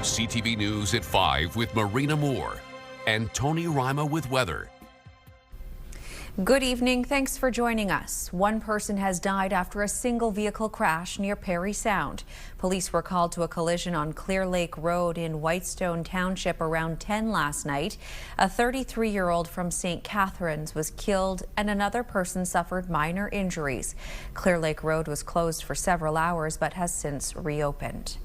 CTV News at 5 with Marina Moore and Tony Rima with weather. Good evening. Thanks for joining us. One person has died after a single vehicle crash near Parry Sound. Police were called to a collision on Clear Lake Road in Whitestone Township around 10 last night. A 33-year-old from St. Catharines was killed and another person suffered minor injuries. Clear Lake Road was closed for several hours but has since reopened.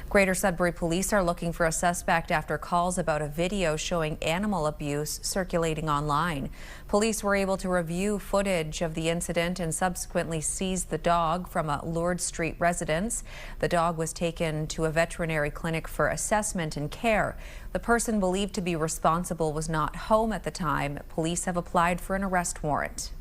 Greater Sudbury police are looking for a suspect after calls about a video showing animal abuse circulating online. Police were able to review footage of the incident and subsequently seized the dog from a Lourdes Street residence. The dog was taken to a veterinary clinic for assessment and care. The person believed to be responsible was not home at the time. Police have applied for an arrest warrant.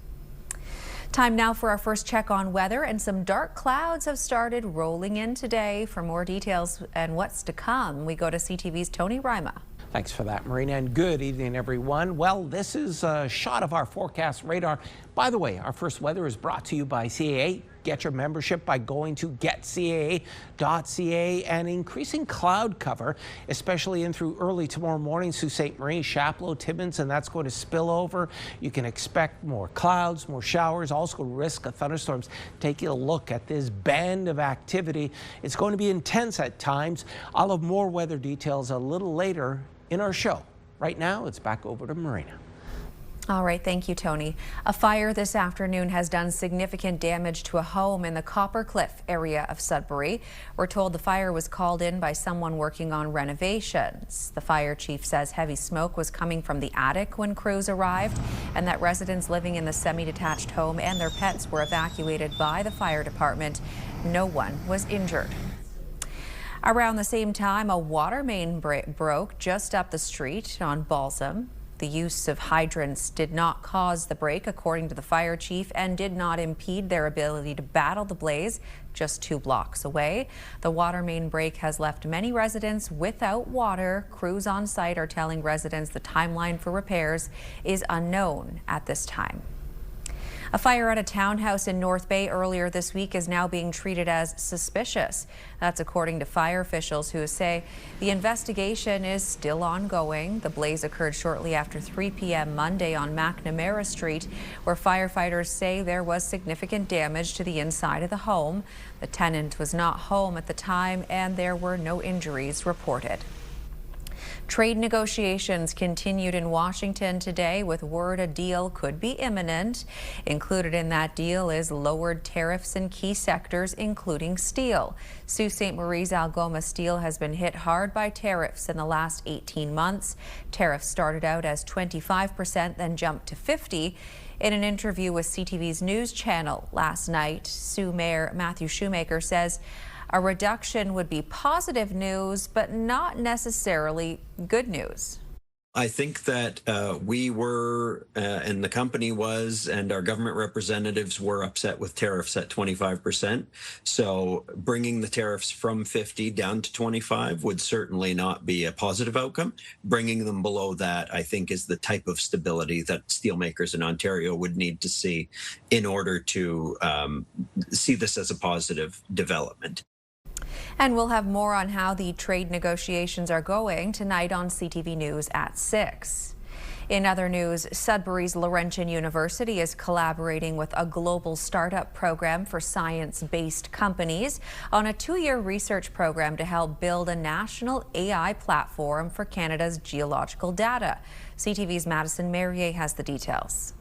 Time now for our first check on weather, and some dark clouds have started rolling in today. For more details and what's to come, we go to CTV's Tony Rima. Thanks for that, Marina, and good evening, everyone. Well, this is a shot of our forecast radar. By the way, our first weather is brought to you by CAA. Get your membership by going to getcaa.ca, and increasing cloud cover, especially in through early tomorrow morning through St. Marie, Chapleau, Timmins, and that's going to spill over. You can expect more clouds, more showers, also risk of thunderstorms. Taking a look at this band of activity, it's going to be intense at times. I'll have more weather details a little later in our show. Right now, it's back over to Marina. All right, thank you, Tony. A fire this afternoon has done significant damage to a home in the Copper Cliff area of Sudbury. We're told the fire was called in by someone working on renovations. The fire chief says heavy smoke was coming from the attic when crews arrived, and that residents living in the semi-detached home and their pets were evacuated by the fire department. No one was injured. Around the same time, a water main broke just up the street on Balsam. The use of hydrants did not cause the break, according to the fire chief, and did not impede their ability to battle the blaze just 2 blocks away. The water main break has left many residents without water. Crews on site are telling residents the timeline for repairs is unknown at this time. A fire at a townhouse in North Bay earlier this week is now being treated as suspicious. That's according to fire officials who say the investigation is still ongoing. The blaze occurred shortly after 3 p.m. Monday on McNamara Street, where firefighters say there was significant damage to the inside of the home. The tenant was not home at the time and there were no injuries reported. Trade negotiations continued in Washington today with word a deal could be imminent. Included in that deal is lowered tariffs in key sectors, including steel. Sault Ste. Marie's Algoma Steel has been hit hard by tariffs in the last 18 months. Tariffs started out as 25%, then jumped to 50%. In an interview with CTV's news channel last night, Sault Mayor Matthew Shoemaker says a reduction would be positive news, but not necessarily good news. I think that we were, and the company was, and our government representatives were upset with tariffs at 25%. So bringing the tariffs from 50 down to 25 would certainly not be a positive outcome. Bringing them below that, I think, is the type of stability that steelmakers in Ontario would need to see in order to see this as a positive development. And we'll have more on how the trade negotiations are going tonight on CTV News at 6. In other news, Sudbury's Laurentian University is collaborating with a global startup program for science-based companies on a 2-year research program to help build a national AI platform for Canada's geological data. CTV's Madison Merrier has the details.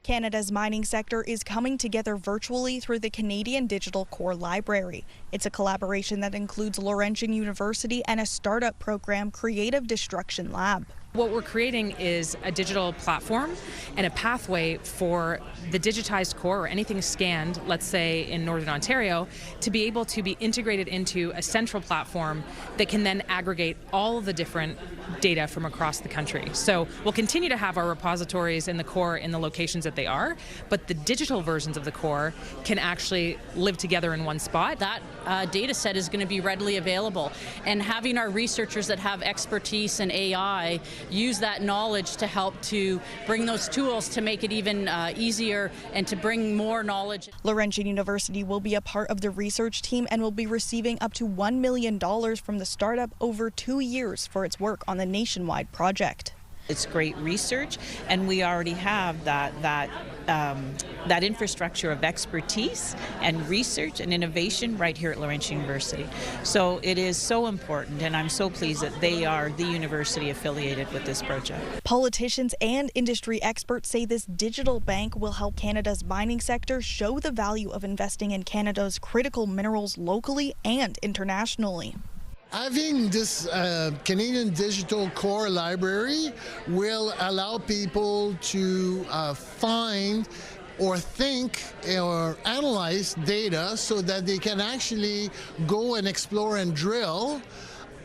Canada's mining sector is coming together virtually through the Canadian Digital Core Library. It's a collaboration that includes Laurentian University and a startup program, Creative Destruction Lab. What we're creating is a digital platform and a pathway for the digitized core or anything scanned, let's say in Northern Ontario, to be able to be integrated into a central platform that can then aggregate all of the different data from across the country. So we'll continue to have our repositories in the core in the locations that they are, but the digital versions of the core can actually live together in one spot. That data set is going to be readily available, and having our researchers that have expertise in AI use that knowledge to help to bring those tools to make it even easier and to bring more knowledge. Laurentian University will be a part of the research team and will be receiving up to $1 million from the startup over 2 years for its work on the nationwide project. It's great research, and we already have that infrastructure of expertise and research and innovation right here at Laurentian University. So it is so important, and I'm so pleased that they are the university affiliated with this project. Politicians and industry experts say this digital bank will help Canada's mining sector show the value of investing in Canada's critical minerals locally and internationally. Having this Canadian Digital Core Library will allow people to find or think or analyze data so that they can actually go and explore and drill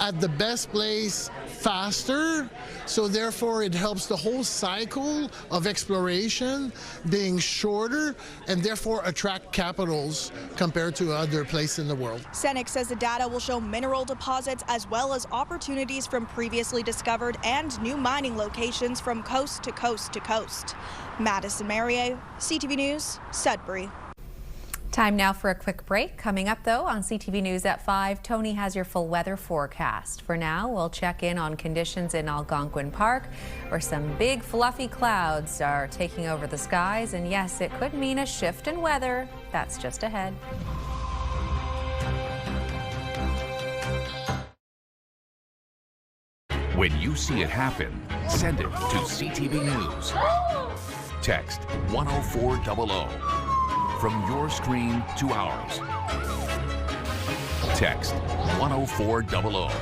at the best place faster. So therefore it helps the whole cycle of exploration being shorter and therefore attract capitals compared to other places in the world. Senex says the data will show mineral deposits as well as opportunities from previously discovered and new mining locations from coast to coast to coast. Madison Marier, CTV News, Sudbury. Time now for a quick break. Coming up, though, on CTV News at 5, Tony has your full weather forecast. For now, we'll check in on conditions in Algonquin Park, where some big fluffy clouds are taking over the skies. And yes, it could mean a shift in weather. That's just ahead. When you see it happen, send it to CTV News. Text 10400. From your screen to ours. Text 10400.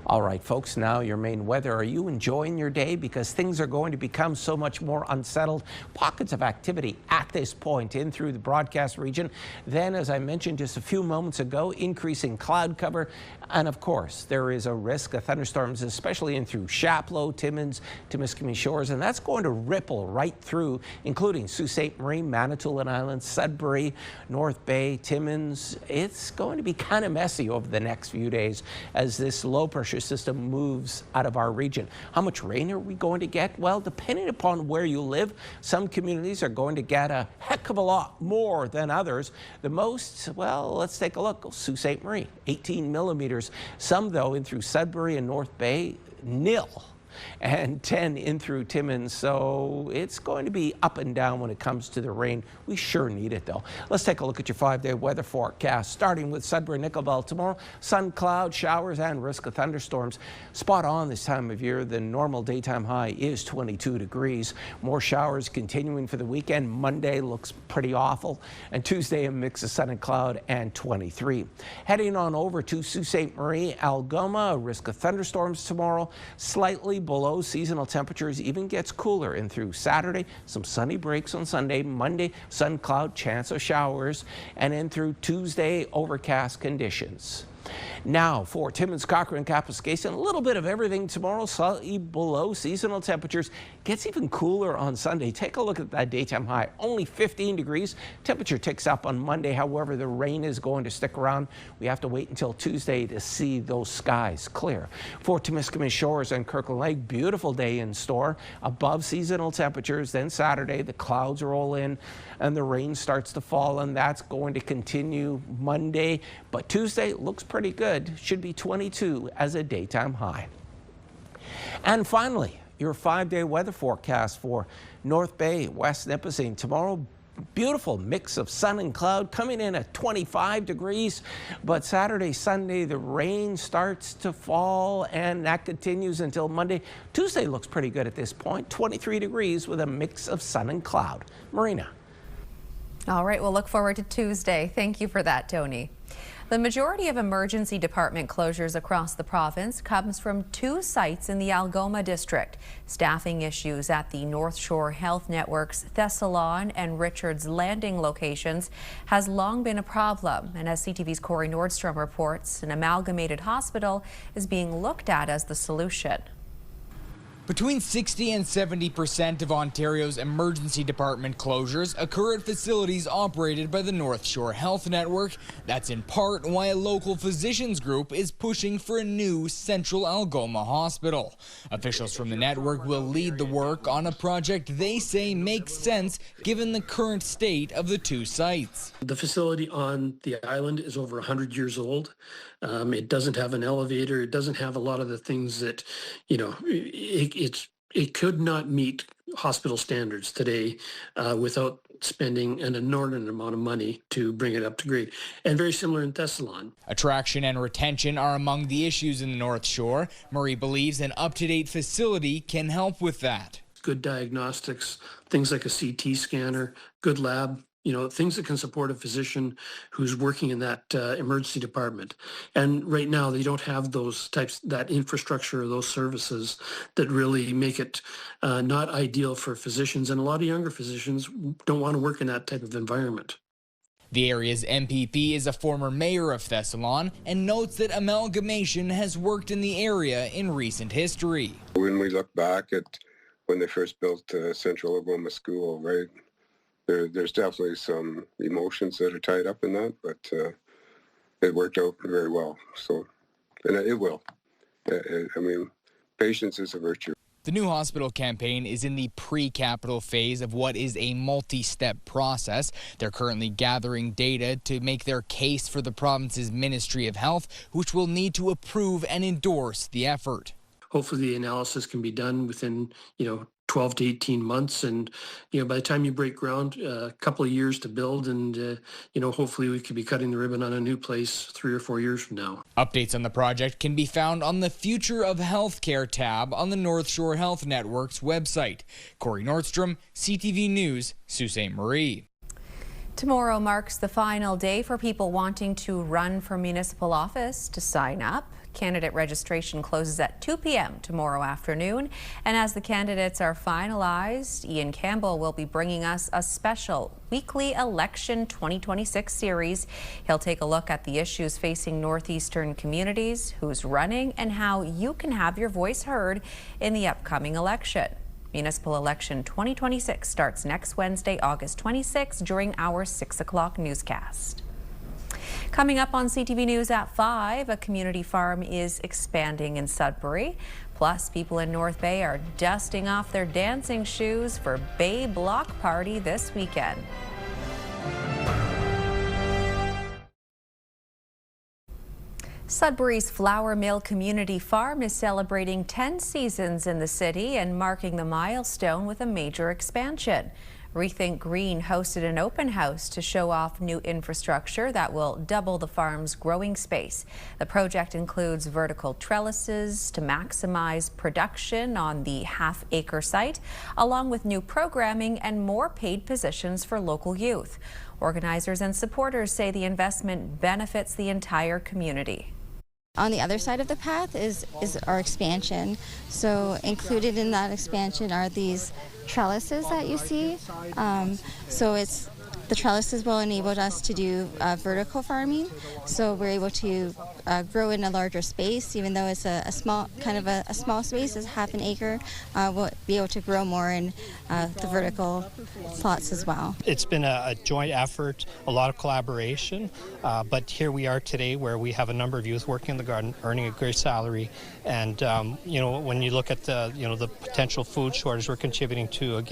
All right, folks, now your main weather. Are you enjoying your day? Because things are going to become so much more unsettled. Pockets of activity at this point in through the broadcast region. Then, as I mentioned just a few moments ago, increasing cloud cover. And of course, there is a risk of thunderstorms, especially in through Chapleau, Timmins, Timiskaming Shores, and that's going to ripple right through, including Sault Ste. Marie, Manitoulin Island, Sudbury, North Bay, Timmins. It's going to be kind of messy over the next few days as this low pressure system moves out of our region. How much rain are we going to get? Well, depending upon where you live, some communities are going to get a heck of a lot more than others. The most, well, let's take a look. Sault Ste. Marie, 18 millimeters. Some, though, in through Sudbury and North Bay, nil. And 10 in through Timmins, so it's going to be up and down when it comes to the rain. We sure need it, though. Let's take a look at your 5-day weather forecast, starting with Sudbury, Nickelbell tomorrow. Sun, cloud, showers, and risk of thunderstorms. Spot on this time of year. The normal daytime high is 22 degrees. More showers continuing for the weekend. Monday looks pretty awful, and Tuesday a mix of sun and cloud and 23. Heading on over to Sault Ste. Marie, Algoma, a risk of thunderstorms tomorrow. Slightly below seasonal temperatures, even gets cooler in through Saturday. Some sunny breaks on Sunday. Monday, sun, cloud, chance of showers, and in through Tuesday, overcast conditions. Now for Timmins, Cochrane, Kapuskasing, a little bit of everything tomorrow, slightly below seasonal temperatures. Gets even cooler on Sunday. Take a look at that daytime high, only 15 degrees. Temperature ticks up on Monday. However, the rain is going to stick around. We have to wait until Tuesday to see those skies clear. For Timiskaming Shores and Kirkland Lake, beautiful day in store, above seasonal temperatures. Then Saturday, the clouds roll in and the rain starts to fall, and that's going to continue Monday. But Tuesday looks pretty good. Should be 22 as a daytime high. And finally, your 5-day weather forecast for North Bay, West Nipissing. Tomorrow, beautiful mix of sun and cloud coming in at 25 degrees. But Saturday, Sunday, the rain starts to fall, and that continues until Monday. Tuesday looks pretty good at this point, 23 degrees with a mix of sun and cloud. Marina. All right, we'll look forward to Tuesday. Thank you for that, Tony. The majority of emergency department closures across the province comes from 2 sites in the Algoma district. Staffing issues at the North Shore Health Network's Thessalon and Richards Landing locations has long been a problem. And as CTV's Corey Nordstrom reports, an amalgamated hospital is being looked at as the solution. Between 60 and 70% of Ontario's emergency department closures occur at facilities operated by the North Shore Health Network. That's in part why a local physicians group is pushing for a new central Algoma hospital. Officials from the network will lead the work on a project they say makes sense given the current state of the two sites. The facility on the island is over 100 years old. It doesn't have an elevator. It doesn't have a lot of the things that, it could not meet hospital standards today without spending an inordinate amount of money to bring it up to grade. And very similar in Thessalon. Attraction and retention are among the issues in the North Shore. Marie believes an up-to-date facility can help with that. Good diagnostics, things like a CT scanner, good lab, things that can support a physician who's working in that emergency department. And right now they don't have that infrastructure or those services that really make it not ideal for physicians. And a lot of younger physicians don't want to work in that type of environment. The area's MPP is a former mayor of Thessalon and notes that amalgamation has worked in the area in recent history. When we look back at when they first built Central Algoma School, right? There's definitely some emotions that are tied up in that, but it worked out very well. So, and it will. Patience is a virtue. The new hospital campaign is in the pre-capital phase of what is a multi-step process. They're currently gathering data to make their case for the province's Ministry of Health, which will need to approve and endorse the effort. Hopefully the analysis can be done within, 12 to 18 months. And, by the time you break ground, a couple of years to build. And, hopefully we could be cutting the ribbon on a new place 3 or 4 years from now. Updates on the project can be found on the Future of Healthcare tab on the North Shore Health Network's website. Corey Nordstrom, CTV News, Sault Ste. Marie. Tomorrow marks the final day for people wanting to run for municipal office to sign up. Candidate registration closes at 2 p.m. tomorrow afternoon. And as the candidates are finalized, Ian Campbell will be bringing us a special weekly election 2026 series. He'll take a look at the issues facing northeastern communities, who's running, and how you can have your voice heard in the upcoming election. Municipal Election 2026 starts next Wednesday, August 26, during our 6 o'clock newscast. Coming up on CTV News at 5, a community farm is expanding in Sudbury. Plus, people in North Bay are dusting off their dancing shoes for Bay Block Party this weekend. Sudbury's Flour Mill Community Farm is celebrating 10 seasons in the city and marking the milestone with a major expansion. Rethink Green hosted an open house to show off new infrastructure that will double the farm's growing space. The project includes vertical trellises to maximize production on the half-acre site, along with new programming and more paid positions for local youth. Organizers and supporters say the investment benefits the entire community. On the other side of the path is our expansion. So included in that expansion are these trellises that you see. The trellises will enable us to do vertical farming. So we're able to grow in a larger space, even though it's a small space, it's half an acre. We'll be able to grow more in the vertical plots as well. It's been a joint effort, a lot of collaboration, but here we are today where we have a number of youth working in the garden, earning a great salary. And, when you look at the potential food shortage, we're contributing to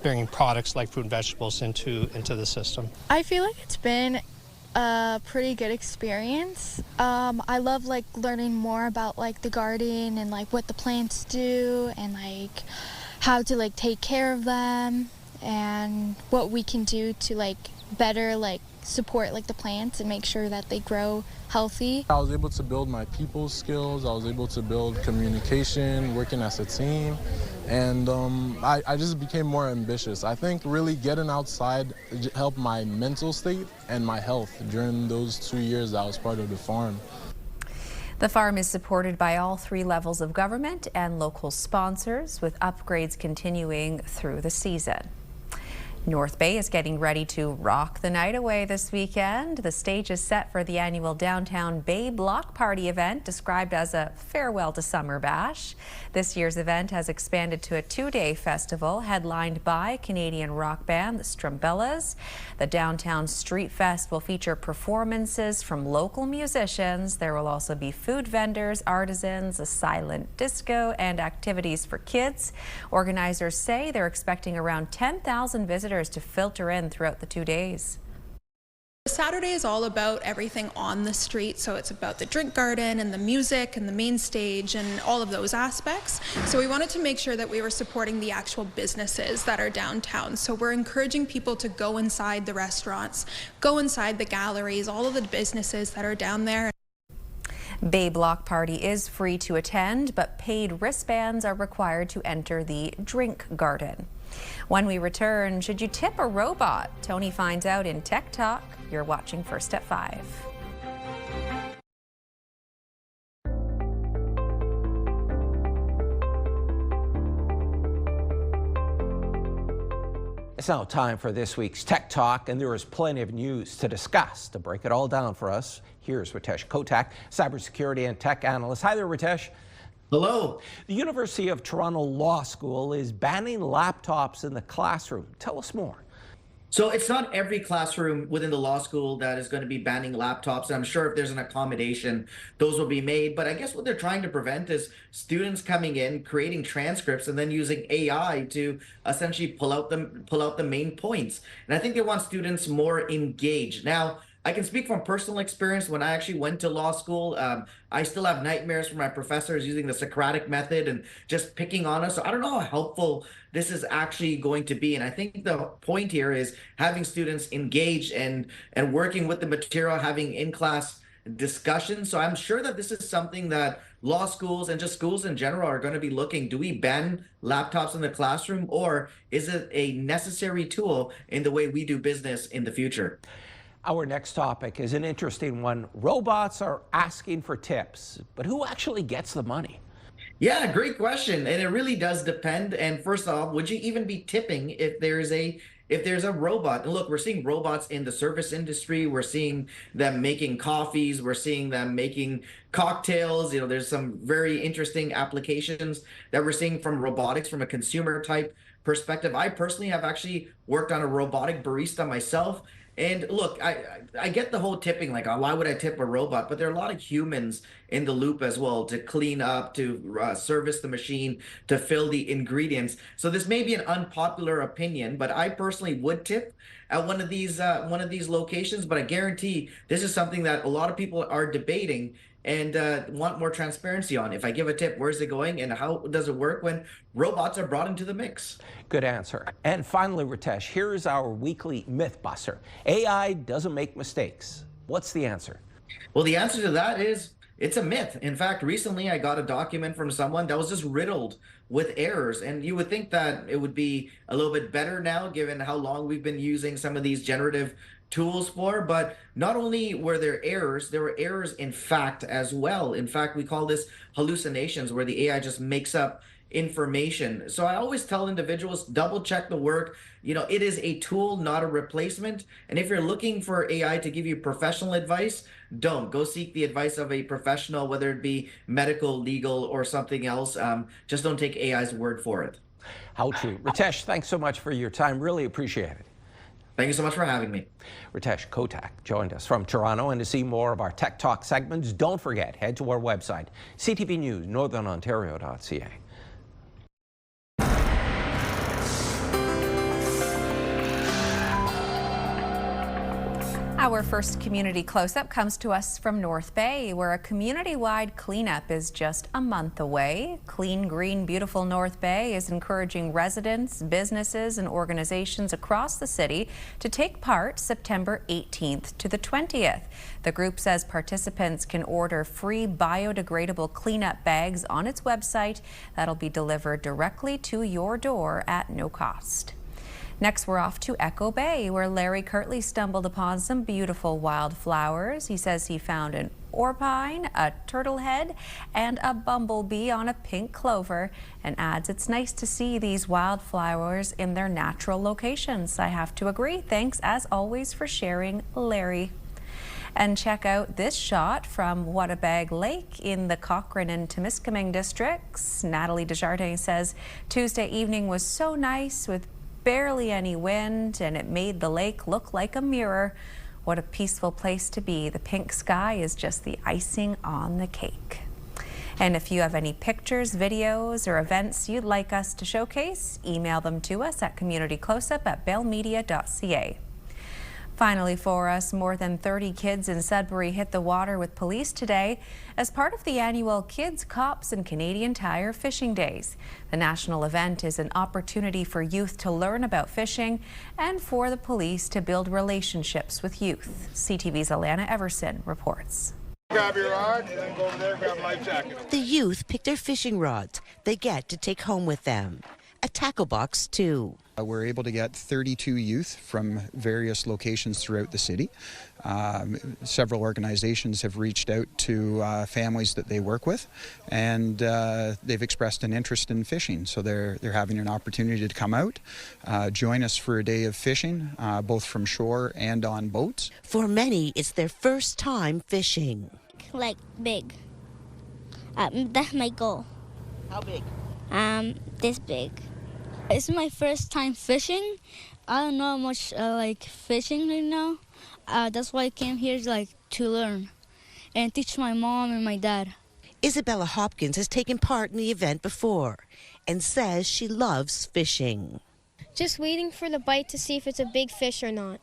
bringing products like fruit and vegetables into the system. I feel like it's been a pretty good experience. I love learning more about the garden and what the plants do and how to take care of them and what we can do to better support the plants and make sure that they grow healthy. I was able to build my people skills. I was able to build communication, working as a team, and I just became more ambitious. I think really getting outside helped my mental state and my health during those 2 years that I was part of the farm. The farm is supported by all 3 levels of government and local sponsors, with upgrades continuing through the season. North Bay is getting ready to rock the night away this weekend. The stage is set for the annual Downtown Bay Block Party event, described as a farewell to summer bash. This year's event has expanded to a two-day festival headlined by Canadian rock band the Strumbellas. The Downtown Street Fest will feature performances from local musicians. There will also be food vendors, artisans, a silent disco, and activities for kids. Organizers say they're expecting around 10,000 visitors to filter in throughout the 2 days. Saturday is all about everything on the street, so it's about the drink garden and the music and the main stage and all of those aspects. So we wanted to make sure that we were supporting the actual businesses that are downtown. So we're encouraging people to go inside the restaurants, go inside the galleries, all of the businesses that are down there. Bay Block Party is free to attend, but paid wristbands are required to enter the drink garden. When we return, should you tip a robot? Tony finds out in Tech Talk. You're watching First at 5. It's now time for this week's Tech Talk, and there is plenty of news to discuss. To break it all down for us, here's Ritesh Kotak, cybersecurity and tech analyst. Hi there, Ritesh. Hello. The University of Toronto Law School is banning laptops in the classroom. Tell us more. So it's not every classroom within the law school that is going to be banning laptops. And I'm sure if there's an accommodation, those will be made. But I guess what they're trying to prevent is students coming in, creating transcripts, and then using AI to essentially pull out the main points. And I think they want students more engaged. Now, I can speak from personal experience. When I actually went to law school, I still have nightmares from my professors using the Socratic method and just picking on us. So I don't know how helpful this is actually going to be. And I think the point here is having students engaged and working with the material, having in-class discussions. So I'm sure that this is something that law schools and just schools in general are going to be looking. Do we ban laptops in the classroom, or is it a necessary tool in the way we do business in the future? Our next topic is an interesting one. Robots are asking for tips, but who actually gets the money? Yeah, great question. And it really does depend. And first off, would you even be tipping if there's a robot? And look, we're seeing robots in the service industry. We're seeing them making coffees. We're seeing them making cocktails. You know, there's some very interesting applications that we're seeing from robotics from a consumer type perspective. I personally have actually worked on a robotic barista myself. And look, I get the whole tipping, like, why would I tip a robot? But there are a lot of humans in the loop as well to clean up, to service the machine, to fill the ingredients. So this may be an unpopular opinion, but I personally would tip at one of these locations. But I guarantee this is something that a lot of people are debating and want more transparency on. If I give a tip, where's it going and how does it work when robots are brought into the mix? Good answer. And finally, Ritesh, here's our weekly myth buster. AI doesn't make mistakes. What's the answer? Well, the answer to that is it's a myth. In fact, recently I got a document from someone that was just riddled with errors. And you would think that it would be a little bit better now, given how long we've been using some of these generative tools for, but not only were there were errors in fact as well. In fact, we call this hallucinations, where the AI just makes up information. So I always tell individuals, double check the work. You know, it is a tool, not a replacement. And if you're looking for AI to give you professional advice, don't. Go seek the advice of a professional, whether it be medical, legal, or something else. Just don't take AI's word for it. How true. Ritesh, thanks so much for your time. Really appreciate it. Thank you so much for having me. Ritesh Kotak joined us from Toronto. And to see more of our Tech Talk segments, don't forget, head to our website, CTV News Northern Ontario.ca. Our first community close-up comes to us from North Bay, where a community-wide cleanup is just a month away. Clean, green, beautiful North Bay is encouraging residents, businesses, and organizations across the city to take part September 18th to the 20th. The group says participants can order free biodegradable cleanup bags on its website that'll be delivered directly to your door at no cost. Next, we're off to Echo Bay, where Larry Kirtley stumbled upon some beautiful wildflowers. He says he found an orpine, a turtlehead, and a bumblebee on a pink clover, and adds it's nice to see these wildflowers in their natural locations. I have to agree. Thanks, as always, for sharing, Larry. And check out this shot from Whattabag Lake in the Cochrane and Temiskaming districts. Natalie Desjardins says Tuesday evening was so nice with barely any wind, and it made the lake look like a mirror. What a peaceful place to be. The pink sky is just the icing on the cake. And if you have any pictures, videos, or events you'd like us to showcase, email them to us at communitycloseup@bellmedia.ca. Finally for us, more than 30 kids in Sudbury hit the water with police today as part of the annual Kids, Cops and Canadian Tire Fishing Days. The national event is an opportunity for youth to learn about fishing and for the police to build relationships with youth. CTV's Alana Everson reports. Grab your rod and then go over there and grab a life jacket. The youth pick their fishing rods they get to take home with them. A tackle box too. We're able to get 32 youth from various locations throughout the city. Several organizations have reached out to families that they work with, and they've expressed an interest in fishing. So they're having an opportunity to come out, join us for a day of fishing, both from shore and on boats. For many, it's their first time fishing. Like big. That's my goal. How big? This big. It's my first time fishing. I don't know much like fishing right now. That's why I came here to learn and teach my mom and my dad. Isabella Hopkins has taken part in the event before and says she loves fishing. Just waiting for the bite to see if it's a big fish or not.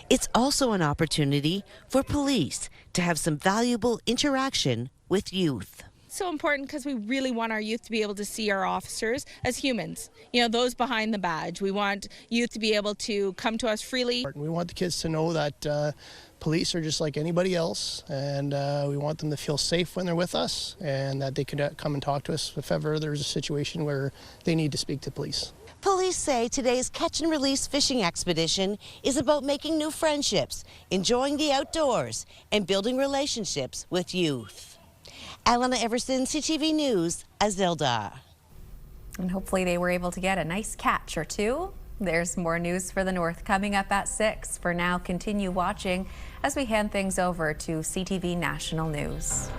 It's also an opportunity for police to have some valuable interaction with youth. So important because we really want our youth to be able to see our officers as humans, you know, those behind the badge. We want youth to be able to come to us freely. We want the kids to know that police are just like anybody else, and we want them to feel safe when they're with us, and that they can come and talk to us if ever there's a situation where they need to speak to police. Police say today's catch and release fishing expedition is about making new friendships, enjoying the outdoors, and building relationships with youth. Alana Everson, CTV News, Azilda. And hopefully they were able to get a nice catch or two. There's more news for the North coming up at 6. For now, continue watching as we hand things over to CTV National News.